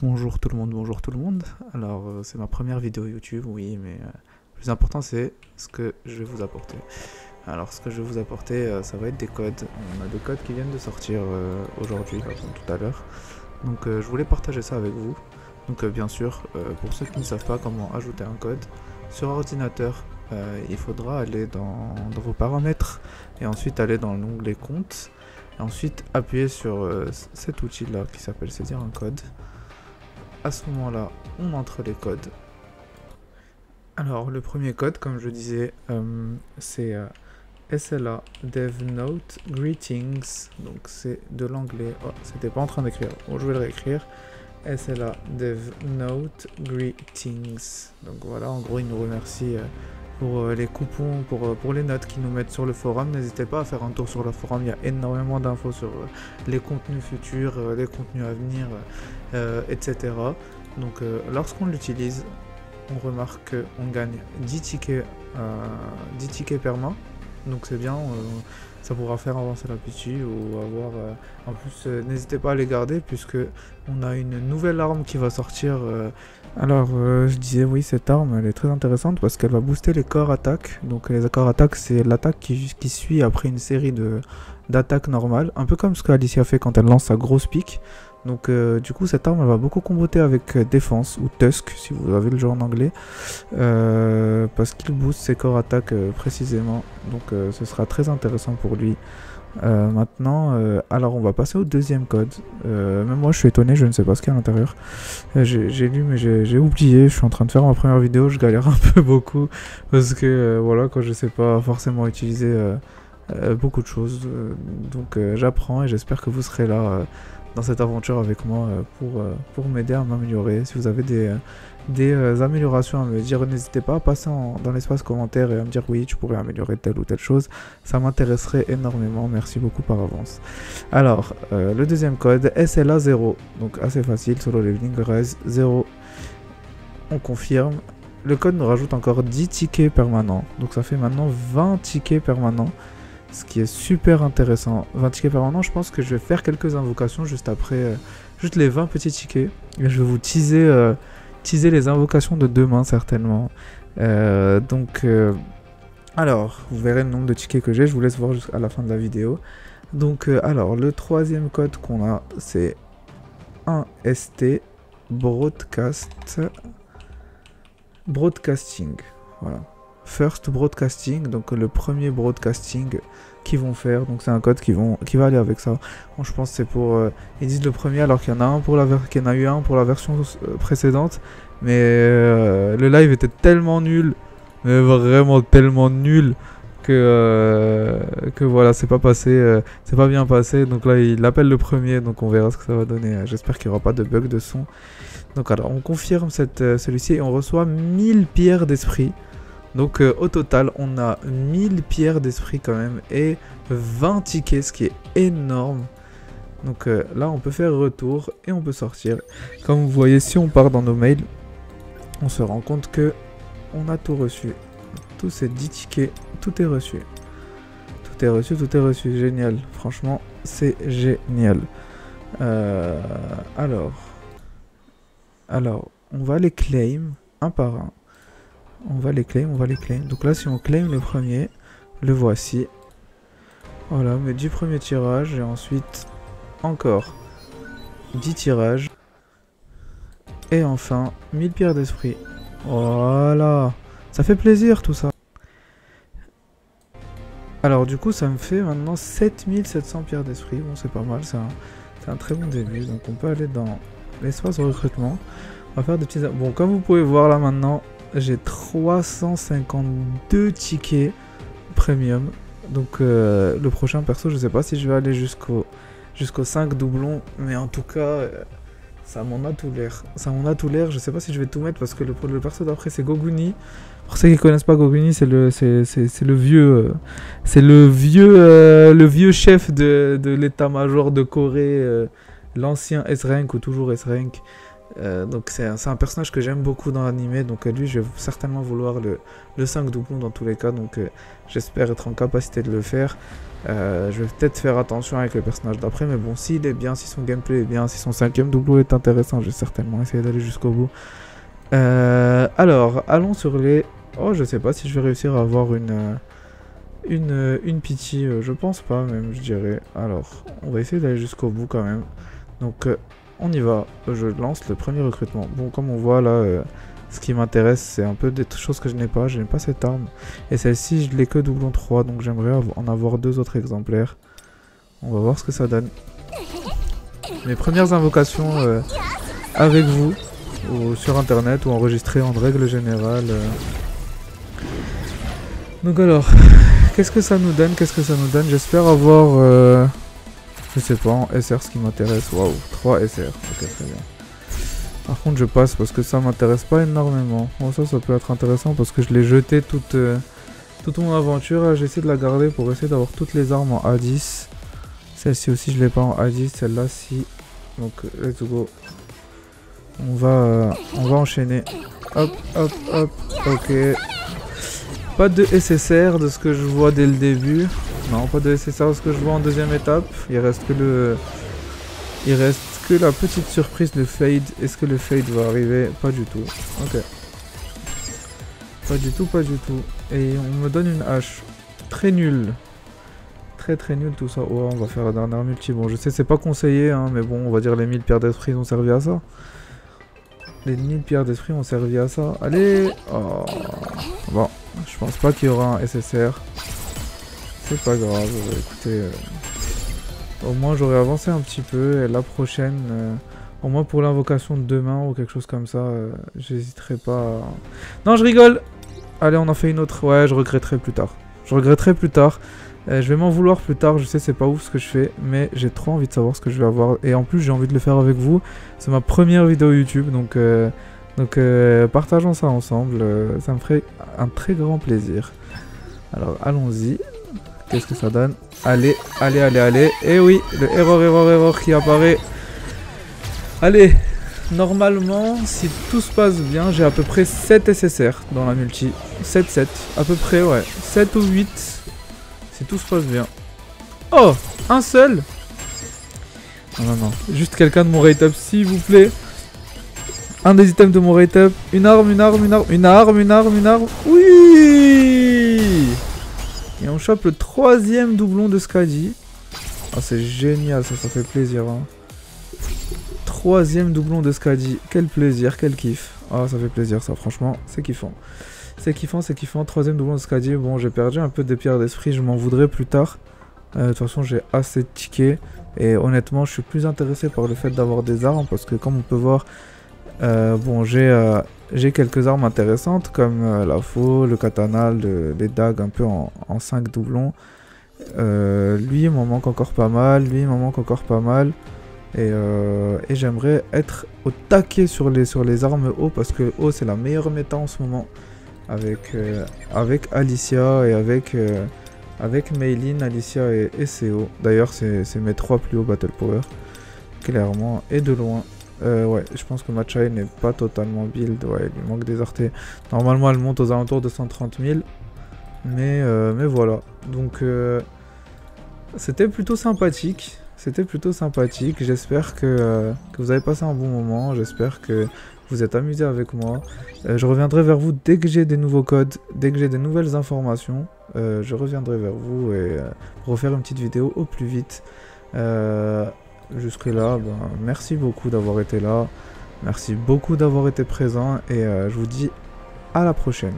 Bonjour tout le monde, bonjour tout le monde. Alors, c'est ma première vidéo YouTube, oui, mais le plus important c'est ce que je vais vous apporter. Alors, ce que je vais vous apporter, ça va être des codes. On a des codes qui viennent de sortir aujourd'hui, par exemple tout à l'heure. Donc, je voulais partager ça avec vous. Donc, bien sûr, pour ceux qui ne savent pas comment ajouter un code, sur ordinateur, il faudra aller dans vos paramètres et ensuite aller dans l'onglet compte. Et ensuite, appuyer sur cet outil-là qui s'appelle saisir un code. À ce moment-là, on entre les codes. Alors, le premier code, comme je disais, c'est SLA Dev Note Greetings. Donc, c'est de l'anglais. Oh, c'était pas en train d'écrire. Bon, je vais le réécrire. SLA Dev Note Greetings. Donc, voilà, en gros, il nous remercie pour les coupons, pour les notes qu'ils nous mettent sur le forum. N'hésitez pas à faire un tour sur le forum. Il y a énormément d'infos sur les contenus futurs, les contenus à venir, etc. Donc lorsqu'on l'utilise, on remarque qu'on gagne 10 tickets perma. Donc c'est bien, ça pourra faire avancer la partie ou avoir... en plus, n'hésitez pas à les garder puisque on a une nouvelle arme qui va sortir. Alors je disais oui, cette arme elle est très intéressante parce qu'elle va booster les corps attaques. Donc les corps attaques c'est l'attaque qui suit après une série d'attaques normales. Un peu comme ce qu'Alicia fait quand elle lance sa grosse pique. Donc du coup cette arme elle va beaucoup comboter avec défense ou Tusk si vous avez le jeu en anglais. Parce qu'il booste ses corps attaques précisément. Donc ce sera très intéressant pour lui. Maintenant, alors on va passer au deuxième code. Même moi je suis étonné, je ne sais pas ce qu'il y a à l'intérieur. J'ai lu mais j'ai oublié, je suis en train de faire ma première vidéo, je galère un peu beaucoup. Parce que voilà, quand je sais pas forcément utiliser beaucoup de choses. Donc j'apprends et j'espère que vous serez là dans cette aventure avec moi pour m'aider à m'améliorer. Si vous avez des améliorations à me dire, n'hésitez pas à passer dans l'espace commentaire et à me dire oui, tu pourrais améliorer telle ou telle chose. Ça m'intéresserait énormément, merci beaucoup par avance. Alors, le deuxième code, SLA 0, donc assez facile, solo leveling, res 0. On confirme. Le code nous rajoute encore 10 tickets permanents, donc ça fait maintenant 20 tickets permanents. Ce qui est super intéressant. 20 tickets permanents, je pense que je vais faire quelques invocations juste après, juste les 20 petits tickets. Et je vais vous teaser les invocations de demain certainement. Alors, vous verrez le nombre de tickets que j'ai, je vous laisse voir jusqu'à la fin de la vidéo. Donc, alors, le troisième code qu'on a, c'est 1ST Broadcasting. Voilà. First Broadcasting, donc le premier broadcasting qu'ils vont faire, donc c'est un code qui va aller avec ça. Bon, je pense que c'est pour ils disent le premier alors qu'il y en a qu'il y en a eu un pour la version précédente, mais le live était tellement nul, mais vraiment tellement nul que voilà, c'est pas passé, c'est pas bien passé. Donc là il appelle le premier, donc on verra ce que ça va donner. J'espère qu'il n'y aura pas de bug de son. Donc alors on confirme celui-ci et on reçoit 1000 pierres d'esprit. Donc au total, on a 1000 pierres d'esprit quand même et 20 tickets, ce qui est énorme. Donc là, on peut faire retour et on peut sortir. Comme vous voyez, si on part dans nos mails, on se rend compte que on a tout reçu. Tous ces 10 tickets, tout est reçu. Tout est reçu, tout est reçu. Génial. Franchement, c'est génial. Alors, on va les claim un par un. On va les claim. Donc là, si on claim le premier, le voici. Voilà, mais du premier tirage et ensuite encore 10 tirages. Et enfin, 1000 pierres d'esprit. Voilà, ça fait plaisir tout ça. Alors du coup, ça me fait maintenant 7700 pierres d'esprit. Bon, c'est pas mal, c'est un très bon début. Donc on peut aller dans l'espace de recrutement. On va faire des petits... Bon, comme vous pouvez voir là maintenant, j'ai 352 tickets premium. Donc le prochain perso, je sais pas si je vais aller jusqu'aux 5 doublons. Mais en tout cas, ça m'en a tout l'air. Ça m'en a tout l'air. Je sais pas si je vais tout mettre parce que le perso d'après c'est Goguni. Pour ceux qui connaissent pas Goguni, c'est le vieux... le vieux chef de l'état-major de Corée. L'ancien S-Rank ou toujours S-Rank. Donc c'est un personnage que j'aime beaucoup dans l'anime, donc lui je vais certainement vouloir le 5 doublon dans tous les cas, donc j'espère être en capacité de le faire. Je vais peut-être faire attention avec le personnage d'après, mais bon, s'il est bien, si son gameplay est bien, si son 5ème doublon est intéressant, je vais certainement essayer d'aller jusqu'au bout. Alors, allons sur les... Oh, je sais pas si je vais réussir à avoir une pitié, je pense pas même, je dirais. Alors, on va essayer d'aller jusqu'au bout quand même. Donc, on y va. Je lance le premier recrutement. Bon, comme on voit là, ce qui m'intéresse, c'est un peu des choses que je n'ai pas. Je n'ai pas cette arme. Et celle-ci, je l'ai que doublon 3, donc j'aimerais en avoir 2 autres exemplaires. On va voir ce que ça donne. Mes premières invocations avec vous, ou sur internet, ou enregistrées en règle générale. Donc alors, qu'est-ce que ça nous donne? J'espère avoir... Je sais pas, en SR ce qui m'intéresse. Waouh, 3 SR. Ok, très bien. Par contre, je passe parce que ça m'intéresse pas énormément. Bon, ça peut être intéressant parce que je l'ai jeté toute mon aventure. J'ai essayé de la garder pour essayer d'avoir toutes les armes en A10. Celle-ci aussi, je l'ai pas en A10. Celle-là, si. Donc, let's go. On va enchaîner. Hop, hop, hop. Ok. Pas de SSR de ce que je vois dès le début. Non, pas de SSR de ce que je vois en deuxième étape. Il reste que la petite surprise de Fade. Est-ce que le Fade va arriver? Pas du tout. Ok. Pas du tout. Et on me donne une hache. Très nulle. Très nul tout ça. Oh, on va faire la dernière multi. Bon, je sais, c'est pas conseillé, hein, mais bon, on va dire les 1000 pierres d'esprit ont servi à ça. Les 1000 pierres d'esprit ont servi à ça. Allez. Oh. Bon, je pense pas qu'il y aura un SSR. C'est pas grave, écoutez, au moins j'aurais avancé un petit peu, et la prochaine, au moins pour l'invocation de demain ou quelque chose comme ça, j'hésiterai pas à... Non, je rigole. Allez, on en fait une autre, ouais, je regretterai plus tard. Je vais m'en vouloir plus tard, je sais c'est pas ouf ce que je fais, mais j'ai trop envie de savoir ce que je vais avoir, et en plus j'ai envie de le faire avec vous, c'est ma première vidéo YouTube, donc partageons ça ensemble, ça me ferait un très grand plaisir. Alors allons-y. Qu'est-ce que ça donne? Allez. Et oui, le erreur qui apparaît. Allez, normalement, si tout se passe bien, j'ai à peu près 7 SSR dans la multi. 7, à peu près, ouais. 7 ou 8, si tout se passe bien. Oh, un seul? Non. Juste quelqu'un de mon rate up, s'il vous plaît. Un des items de mon rate up. Une arme. Oui! Et on chope le 3ème doublon de Skadi. Ah, c'est génial, ça fait plaisir. Hein. 3ème doublon de Skadi. Quel plaisir, quel kiff. Ah, ça fait plaisir, ça, franchement, c'est kiffant. C'est kiffant. 3ème doublon de Skadi. Bon, j'ai perdu un peu des pierres d'esprit, je m'en voudrais plus tard. De toute façon, j'ai assez de tickets. Et honnêtement, je suis plus intéressé par le fait d'avoir des armes. Parce que, comme on peut voir, bon, j'ai quelques armes intéressantes comme la faux, le katana, les dagues un peu en 5 doublons. Lui il m'en manque encore pas mal, et j'aimerais être au taquet sur les armes haut parce que haut c'est la meilleure méta en ce moment avec Alicia et avec Meilin, Alicia et CO. D'ailleurs c'est mes 3 plus hauts battle power clairement et de loin. Ouais, je pense que Machai n'est pas totalement build, ouais, il lui manque des artés. Normalement, elle monte aux alentours de 130 000, mais voilà. Donc, c'était plutôt sympathique. J'espère que vous avez passé un bon moment. J'espère que vous êtes amusés avec moi. Je reviendrai vers vous dès que j'ai des nouveaux codes, dès que j'ai des nouvelles informations. Je reviendrai vers vous et pour refaire une petite vidéo au plus vite. Jusque là, merci beaucoup d'avoir été là, merci beaucoup d'avoir été présent et je vous dis à la prochaine.